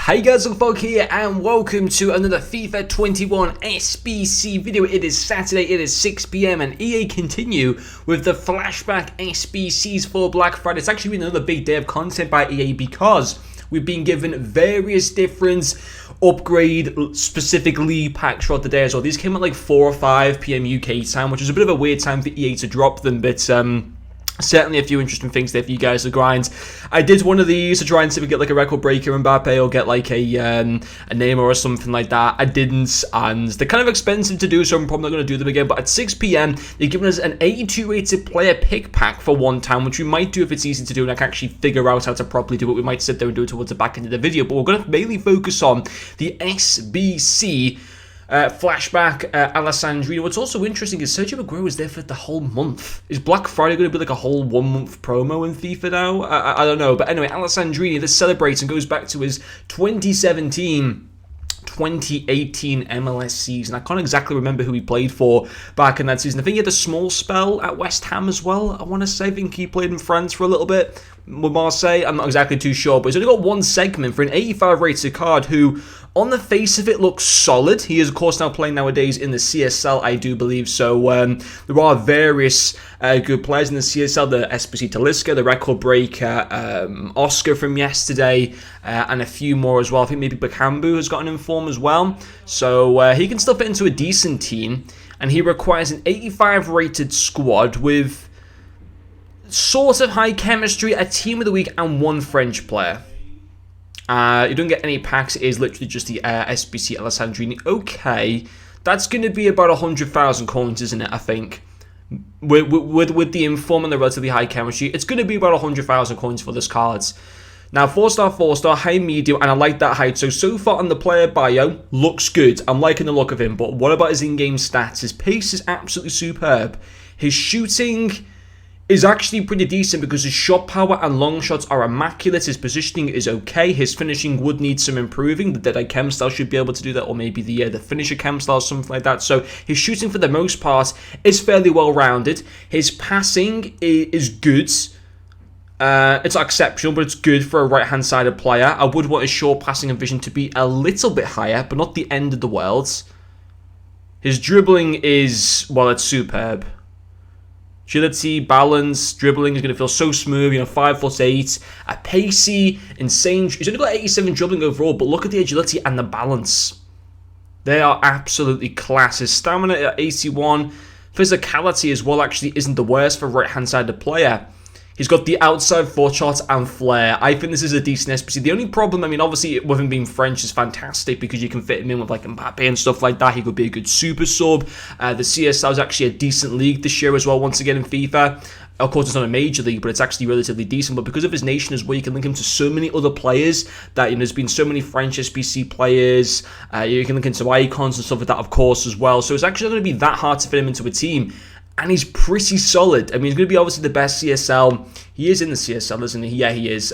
Hey guys, Folk here and welcome to another FIFA 21 SBC video. It is Saturday, it is 6 PM and EA continue with the Flashback SBCs for Black Friday. It's actually been another big day of content by EA because we've been given various different upgrade specific league packs throughout the day as well. These came at like 4 or 5 PM UK time, which is a bit of a weird time for EA to drop them, but certainly a few interesting things there for you guys to grind. I did one of these to try and see if we get like a record breaker Mbappe or get like a Neymar or something like that. I didn't, and they're kind of expensive to do, so I'm probably not going to do them again. But at 6 PM, they're giving us an 82 rated player pick pack for one time, which we might do if it's easy to do and I can actually figure out how to properly do it. We might sit there and do it towards the back end of the video, but we're going to mainly focus on the SBC Flashback Alessandrini. What's also interesting is Sergio Aguero was there for the whole month. Is Black Friday going to be like a whole 1 month promo in FIFA now? I don't know. But anyway, Alessandrini, this celebrates and goes back to his 2017-2018 MLS season. I can't exactly remember who he played for back in that season. I think he had a small spell at West Ham as well. I want to say, I think he played in France for a little bit with Marseille. I'm not exactly too sure, but he's only got one segment for an 85 rated card who, on the face of it, looks solid. He is, of course, now playing nowadays in the CSL, I do believe. So there are various good players in the CSL. The SBC Talisca, the record breaker Oscar from yesterday, and a few more as well. I think maybe Bakambu has gotten in form as well. So he can still fit into a decent team. And he requires an 85 rated squad with sort of high chemistry, a team of the week, and one French player. You don't get any packs. It is literally just the SBC Alessandrini. Okay, that's going to be about 100,000 coins, isn't it? I think with the inform and the relatively high chemistry, it's going to be about 100,000 coins for this cards. Now, 4-star, 4-star, high, medium, and I like that height. So far on the player bio, looks good. I'm liking the look of him. But what about his in-game stats? His pace is absolutely superb. His shooting is actually pretty decent because his shot power and long shots are immaculate. His positioning is okay. His finishing would need some improving. The Deadeye Chem style should be able to do that, or maybe the finisher Chem style, something like that. So his shooting, for the most part, is fairly well rounded. His passing is good. It's not exceptional, but it's good for a right-hand sided player. I would want his short passing and vision to be a little bit higher, but not the end of the world. His dribbling is, well, it's superb. Agility, balance, dribbling is going to feel so smooth, 5'8", a pacey, insane. He's only got 87 dribbling overall, but look at the agility and the balance. They are absolutely class. His stamina at 81, physicality as well actually isn't the worst for a right-hand sided player. He's got the outside foot shot and flair. I think this is a decent SBC. The only problem, obviously, with him being French is fantastic because you can fit him in with like Mbappe and stuff like that. He could be a good super sub. The CSL is actually a decent league this year as well, once again in FIFA. Of course, it's not a major league, but it's actually relatively decent. But because of his nation as well, you can link him to so many other players that, there's been so many French SBC players. You can link into icons and stuff like that, of course, as well. So it's actually not going to be that hard to fit him into a team. And he's pretty solid. He's going to be obviously the best CSL. He is in the CSL, isn't he? Yeah, he is.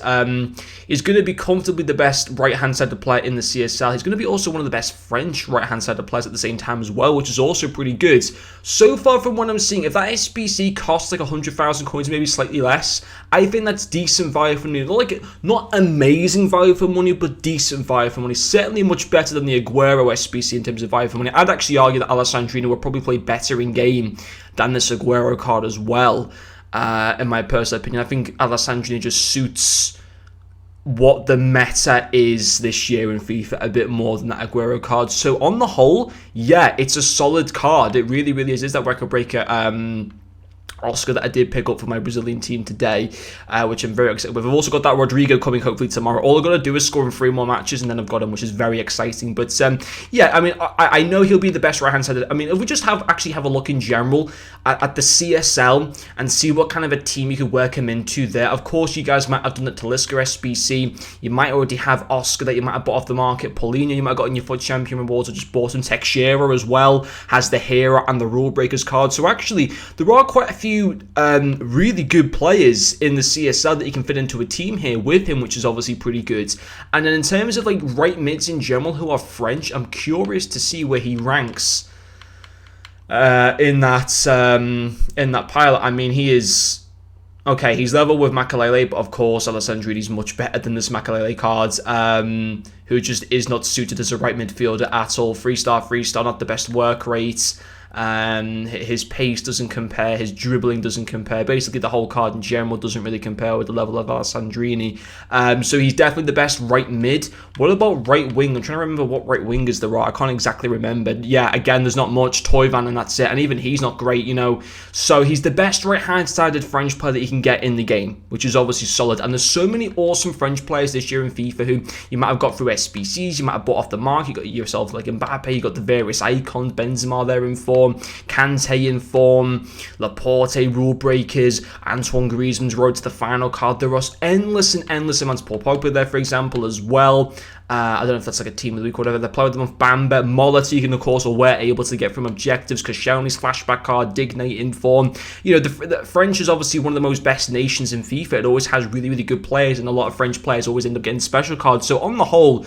He's going to be comfortably the best right-hand sided player in the CSL. He's going to be also one of the best French right-hand sided players at the same time as well, which is also pretty good. So far from what I'm seeing, if that SBC costs like 100,000 coins, maybe slightly less, I think that's decent value for money. Not amazing value for money, but decent value for money. Certainly much better than the Aguero SBC in terms of value for money. I'd actually argue that Alessandrini will probably play better in game than this Aguero card as well, in my personal opinion. I think Alessandrini just suits what the meta is this year in FIFA a bit more than that Aguero card. So on the whole, yeah, it's a solid card. It really, really is. It's that record breaker Oscar that I did pick up for my Brazilian team today, which I'm very excited with. I've also got that Rodrigo coming hopefully tomorrow. All I've got to do is score in 3 more matches and then I've got him, which is very exciting. But yeah, I know he'll be the best right-hand side. If we just actually have a look in general at the CSL and see what kind of a team you could work him into there. Of course, you guys might have done the Talisca SBC. You might already have Oscar that you might have bought off the market. Paulinho, you might have got in your FUT Champion rewards or just bought him. Teixeira as well has the Hero and the Rule Breakers card. So actually, there are quite a few really good players in the CSL that you can fit into a team here with him, which is obviously pretty good. And then in terms of like right mids in general who are French, I'm curious to see where he ranks in that pile. He is Okay, he's level with Makalele, but of course Alessandrini is much better than this Makalele card, who just is not suited as a right midfielder at all. 3-star, not the best work rate. His pace doesn't compare, his dribbling doesn't compare, basically the whole card in general doesn't really compare with the level of Alessandrini. So he's definitely the best right mid. What about right wing? I'm trying to remember what right wingers there are. I can't exactly remember. Yeah, again, there's not much. Toivan, and that's it, and even he's not great, you know. So he's the best right-hand sided French player that you can get in the game, which is obviously solid. And there's so many awesome French players this year in FIFA who you might have got through SBCs, you might have bought off the mark. You got yourself like Mbappe, you got the various icons, Benzema there in form, Kante in form, Laporte, rule breakers, Antoine Griezmann's road to the final card. There are endless amounts. Paul Pogba there, for example, as well. I don't know if that's like a team of the week or whatever. The player of the month, Bamba, Molity, of course, we're able to get from objectives. Koscielny's flashback card, Digne in form. You know, the French is obviously one of the most best nations in FIFA. It always has really good players, and a lot of French players always end up getting special cards. So on the whole,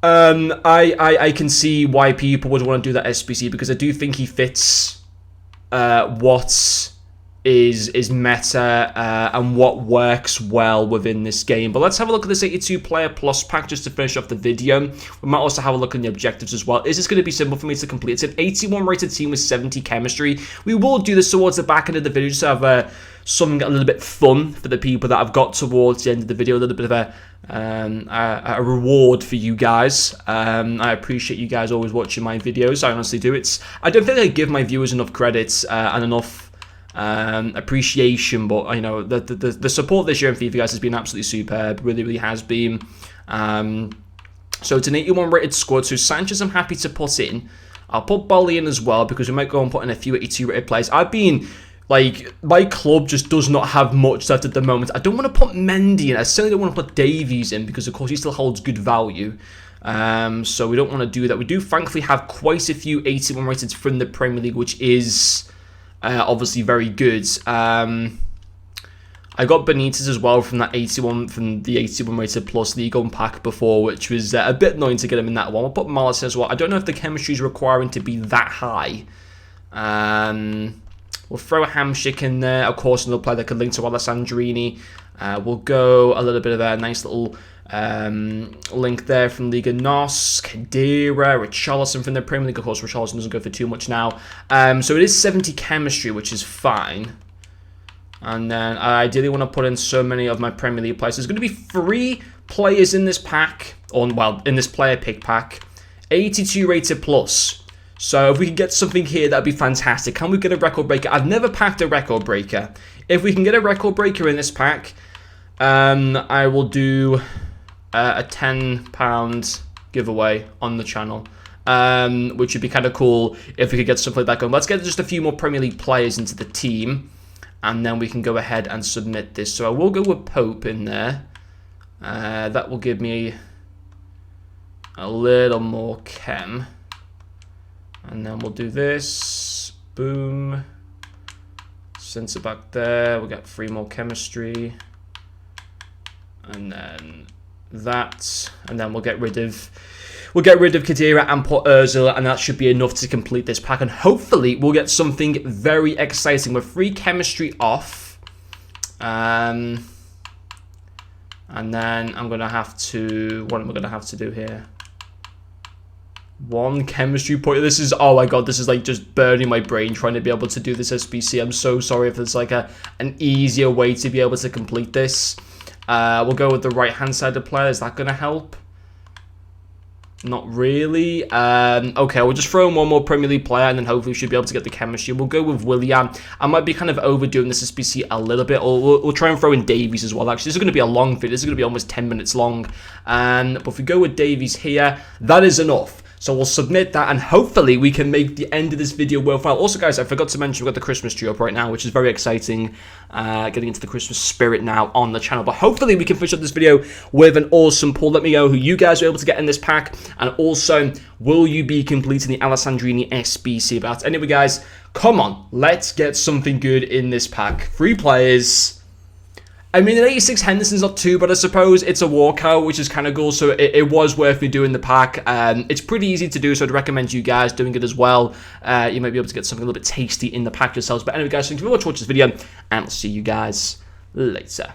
I can see why people would want to do that SBC, because I do think he fits what is meta and what works well within this game. But let's have a look at this 82 player plus pack just to finish off the video. We might also have a look at the objectives as well. Is this going to be simple for me to complete? It's an 81 rated team with 70 chemistry. We will do this towards the back end of the video just to have something a little bit fun for the people that I've got towards the end of the video, a little bit of a reward for you guys. I appreciate you guys always watching my videos. I honestly do. I don't think I give my viewers enough credits and enough appreciation, but you know, the support this year in FIFA, guys, has been absolutely superb. Really has been. So it's an 81 rated squad. So Sanchez I'm happy to put in. I'll put Bolly in as well, because we might go and put in a few 82 rated players. I've been like, my club just does not have much left at the moment. I don't want to put Mendy in. I certainly don't want to put Davies in, because of course he still holds good value. So we don't want to do that. We do thankfully have quite a few 81 rated from the Premier League, which is obviously very good. I got Benitez as well from the 81 rated plus League On pack before, which was a bit annoying to get him in that one. I'll put Malas as well. I don't know if the chemistry is requiring to be that high. We'll throw a Hamsik in there, of course, another player that could link to Alessandrini. We'll go a little bit of a nice little link there from Liga NOS, Khedira, Richarlison from the Premier League. Of course, Richarlison doesn't go for too much now. So it is 70 chemistry, which is fine. And then I ideally want to put in so many of my Premier League players. There's going to be 3 players in this pack, or well, in this player pick pack, 82 rated plus. So if we can get something here, that'd be fantastic. Can we get a record breaker? I've never packed a record breaker. If we can get a record breaker in this pack, I will do a £10 giveaway on the channel, which would be kind of cool if we could get something like that going. Let's get just a few more Premier League players into the team, and then we can go ahead and submit this. So I will go with Pope in there. That will give me a little more chem. And then we'll do this. Boom. Centre back there. We'll get 3 more chemistry. And then that. And then we'll get rid of Khedira and put Ozil, and that should be enough to complete this pack. And hopefully we'll get something very exciting. We're 3 chemistry off. And then I'm gonna have to, what am I gonna have to do here? 1 chemistry point. This is, oh my god, this is like just burning my brain trying to be able to do this SBC. I'm so sorry if there's like an easier way to be able to complete this. We'll go with the right hand side of player. Is that going to help? Not really. Okay, we'll just throw in 1 more Premier League player, and then hopefully we should be able to get the chemistry. We'll go with Willian. I might be kind of overdoing this SBC a little bit, or we'll try and throw in Davies as well. Actually, this is going to be a long video. This is going to be almost 10 minutes long. But if we go with Davies here, that is enough. So we'll submit that, and hopefully we can make the end of this video worthwhile. Also, guys, I forgot to mention we've got the Christmas tree up right now, which is very exciting. Getting into the Christmas spirit now on the channel. But hopefully we can finish up this video with an awesome pull. Let me know who you guys are able to get in this pack. And also, will you be completing the Alessandrini SBC? But anyway, guys, come on. Let's get something good in this pack. 3 players. I mean, an 86 Henderson's not too, but I suppose it's a walkout, which is kind of cool, so it was worth me doing the pack. It's pretty easy to do, so I'd recommend you guys doing it as well. You might be able to get something a little bit tasty in the pack yourselves. But anyway, guys, thank you very much for watching this video, and I'll see you guys later.